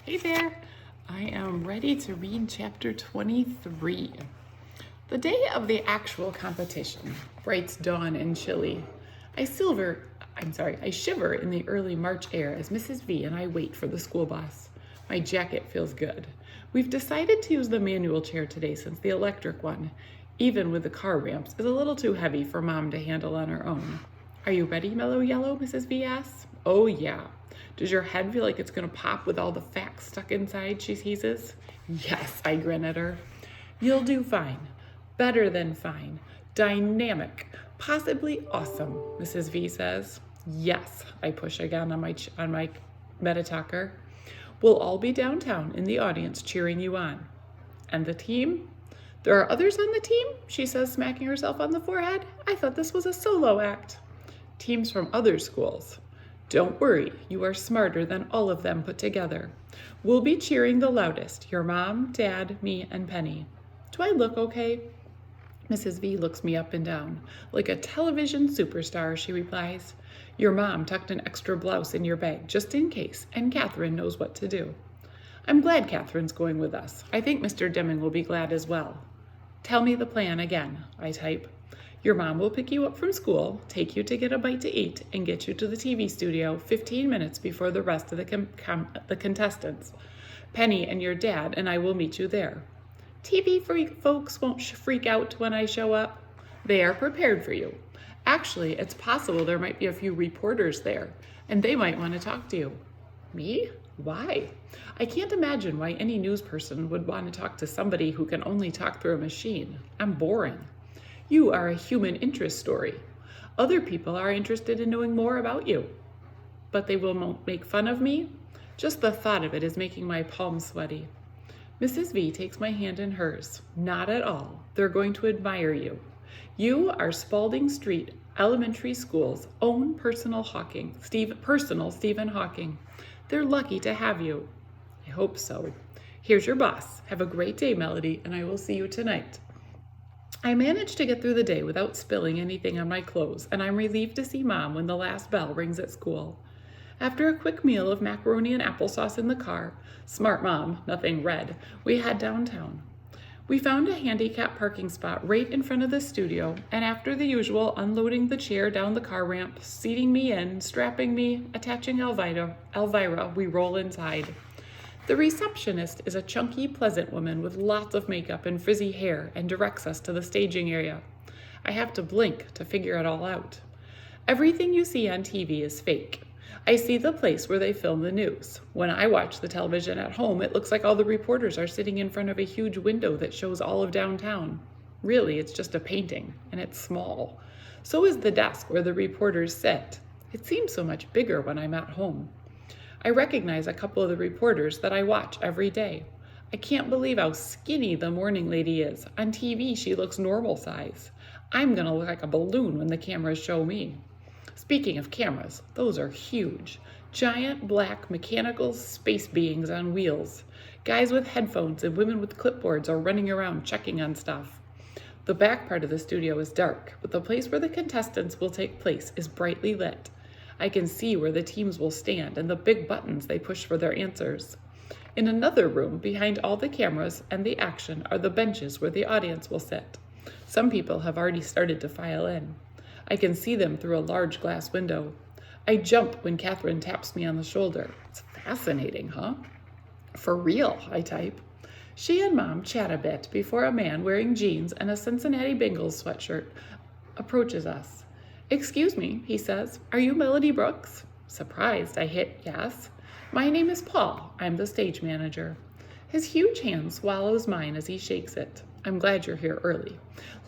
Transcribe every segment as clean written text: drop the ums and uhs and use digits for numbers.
Hey there! I am ready to read chapter 23. The day of the actual competition, bright's dawn and chilly. I shiver in the early March air as Mrs. V and I wait for the school bus. My jacket feels good. We've decided to use the manual chair today since the electric one, even with the car ramps, is a little too heavy for Mom to handle on her own. Are you ready, Mellow Yellow? Mrs. V asks. Oh yeah. Does your head feel like it's gonna pop with all the facts stuck inside? She teases. Yes, I grin at her. You'll do fine. Better than fine. Dynamic. Possibly awesome, Mrs. V says. Yes, I push again on my Metatalker. We'll all be downtown in the audience cheering you on. And the team? There are others on the team? She says, smacking herself on the forehead. I thought this was a solo act. Teams from other schools. Don't worry, you are smarter than all of them put together. We'll be cheering the loudest, your mom, dad, me, and Penny. Do I look okay? Mrs. V looks me up and down. Like a television superstar, she replies. Your mom tucked an extra blouse in your bag just in case, and Catherine knows what to do. I'm glad Catherine's going with us. I think Mr. Deming will be glad as well. Tell me the plan again, I type. Your mom will pick you up from school, take you to get a bite to eat, and get you to the TV studio 15 minutes before the rest of the contestants. Penny and your dad and I will meet you there. TV folks won't freak out when I show up. They are prepared for you. Actually, it's possible there might be a few reporters there, and they might want to talk to you. Me? Why? I can't imagine why any news person would want to talk to somebody who can only talk through a machine. I'm boring. You are a human interest story. Other people are interested in knowing more about you. But they will make fun of me? Just the thought of it is making my palms sweaty. Mrs. V takes my hand in hers. Not at all. They're going to admire you. You are Spalding Street Elementary School's own personal Stephen Hawking. They're lucky to have you. I hope so. Here's your boss. Have a great day, Melody, and I will see you tonight. I managed to get through the day without spilling anything on my clothes, and I'm relieved to see Mom when the last bell rings at school. After a quick meal of macaroni and applesauce in the car, smart Mom, nothing red, we head downtown. We found a handicapped parking spot right in front of the studio, and after the usual unloading the chair down the car ramp, seating me in, strapping me, attaching Elvira, we roll inside. The receptionist is a chunky, pleasant woman with lots of makeup and frizzy hair and directs us to the staging area. I have to blink to figure it all out. Everything you see on TV is fake. I see the place where they film the news. When I watch the television at home, it looks like all the reporters are sitting in front of a huge window that shows all of downtown. Really, it's just a painting, and it's small. So is the desk where the reporters sit. It seems so much bigger when I'm at home. I recognize a couple of the reporters that I watch every day. I can't believe how skinny the morning lady is. On TV, she looks normal size. I'm gonna look like a balloon when the cameras show me. Speaking of cameras, those are huge. Giant black mechanical space beings on wheels. Guys with headphones and women with clipboards are running around checking on stuff. The back part of the studio is dark, but the place where the contestants will take place is brightly lit. I can see where the teams will stand and the big buttons they push for their answers. In another room, behind all the cameras and the action, are the benches where the audience will sit. Some people have already started to file in. I can see them through a large glass window. I jump when Catherine taps me on the shoulder. It's fascinating, huh? For real, I type. She and Mom chat a bit before a man wearing jeans and a Cincinnati Bengals sweatshirt approaches us. Excuse me, he says, are you Melody Brooks? Surprised, I hit yes. My name is Paul. I'm the stage manager. His huge hand swallows mine as he shakes it. I'm glad you're here early.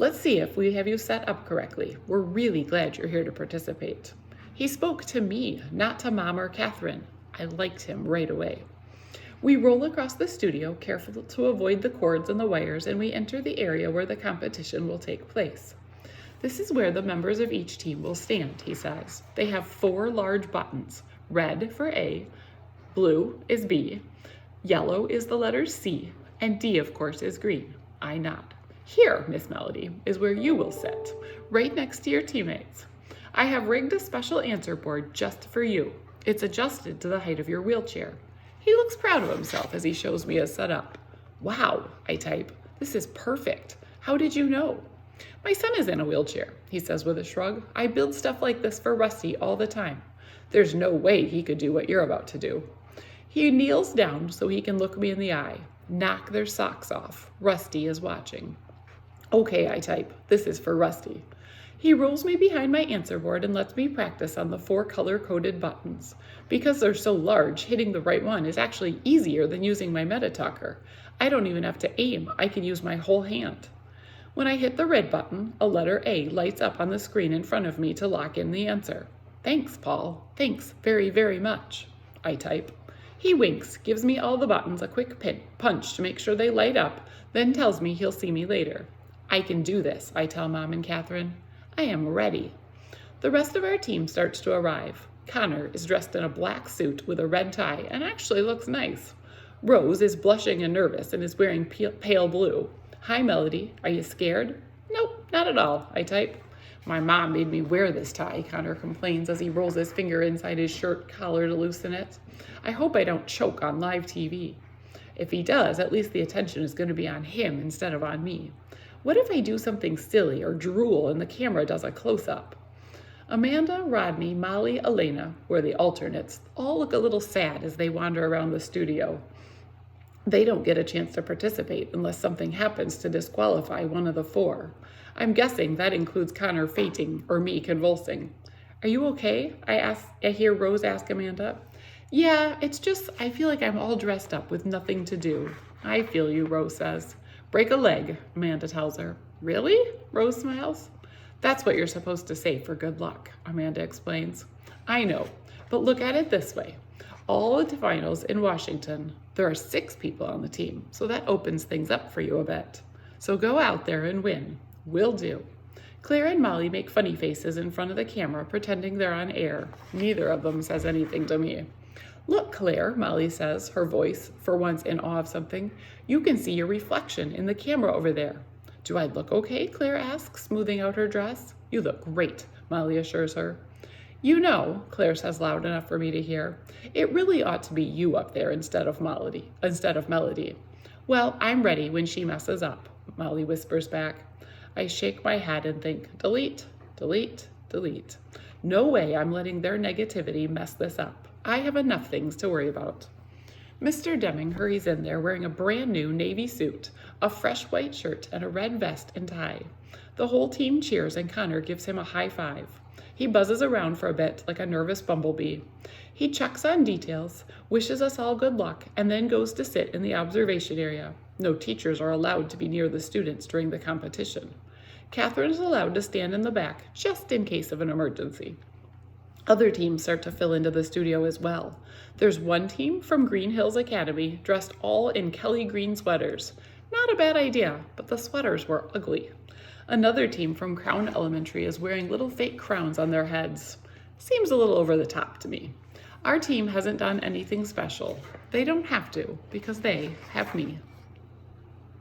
Let's see if we have you set up correctly. We're really glad you're here to participate. He spoke to me, not to Mom or Catherine. I liked him right away. We roll across the studio, careful to avoid the cords and the wires, and we enter the area where the competition will take place. This is where the members of each team will stand, he says. They have 4 large buttons. Red for A, blue is B, yellow is the letter C, and D, of course, is green. I nod. Here, Miss Melody, is where you will sit, right next to your teammates. I have rigged a special answer board just for you. It's adjusted to the height of your wheelchair. He looks proud of himself as he shows me his setup. Wow, I type. This is perfect. How did you know? My son is in a wheelchair, he says with a shrug. I build stuff like this for Rusty all the time. There's no way he could do what you're about to do. He kneels down so he can look me in the eye. Knock their socks off. Rusty is watching. Okay, I type. This is for Rusty. He rolls me behind my answer board and lets me practice on the 4 color-coded buttons. Because they're so large, hitting the right one is actually easier than using my MetaTalker. I don't even have to aim. I can use my whole hand. When I hit the red button, a letter A lights up on the screen in front of me to lock in the answer. Thanks, Paul. Thanks very, very much, I type. He winks, gives me all the buttons a quick punch to make sure they light up, then tells me he'll see me later. I can do this, I tell Mom and Catherine. I am ready. The rest of our team starts to arrive. Connor is dressed in a black suit with a red tie and actually looks nice. Rose is blushing and nervous and is wearing pale blue. Hi, Melody. Are you scared? Nope, not at all, I type. My mom made me wear this tie, Connor complains as he rolls his finger inside his shirt collar to loosen it. I hope I don't choke on live TV. If he does, at least the attention is going to be on him instead of on me. What if I do something silly or drool and the camera does a close-up? Amanda, Rodney, Molly, Elena, who are the alternates, all look a little sad as they wander around the studio. They don't get a chance to participate unless something happens to disqualify one of the 4. I'm guessing that includes Connor fainting or me convulsing. Are you okay? I hear Rose ask Amanda. Yeah, it's just I feel like I'm all dressed up with nothing to do. I feel you, Rose says. Break a leg, Amanda tells her. Really? Rose smiles. That's what you're supposed to say for good luck, Amanda explains. I know, but look at it this way. All at the finals in Washington, there are 6 people on the team, so that opens things up for you a bit. So go out there and win. Will do. Claire and Molly make funny faces in front of the camera, pretending they're on air. Neither of them says anything to me. Look, Claire, Molly says, her voice, for once in awe of something. You can see your reflection in the camera over there. Do I look okay? Claire asks, smoothing out her dress. You look great, Molly assures her. You know, Claire says loud enough for me to hear, it really ought to be you up there instead of Melody. Well, I'm ready when she messes up, Molly whispers back. I shake my head and think, delete, delete, delete. No way I'm letting their negativity mess this up. I have enough things to worry about. Mr. Deming hurries in there wearing a brand new navy suit, a fresh white shirt, and a red vest and tie. The whole team cheers and Connor gives him a high five. He buzzes around for a bit like a nervous bumblebee. He checks on details, wishes us all good luck, and then goes to sit in the observation area. No teachers are allowed to be near the students during the competition. Catherine is allowed to stand in the back, just in case of an emergency. Other teams start to fill into the studio as well. There's one team from Green Hills Academy dressed all in Kelly green sweaters. Not a bad idea, but the sweaters were ugly. Another team from Crown Elementary is wearing little fake crowns on their heads. Seems a little over the top to me. Our team hasn't done anything special. They don't have to, because they have me.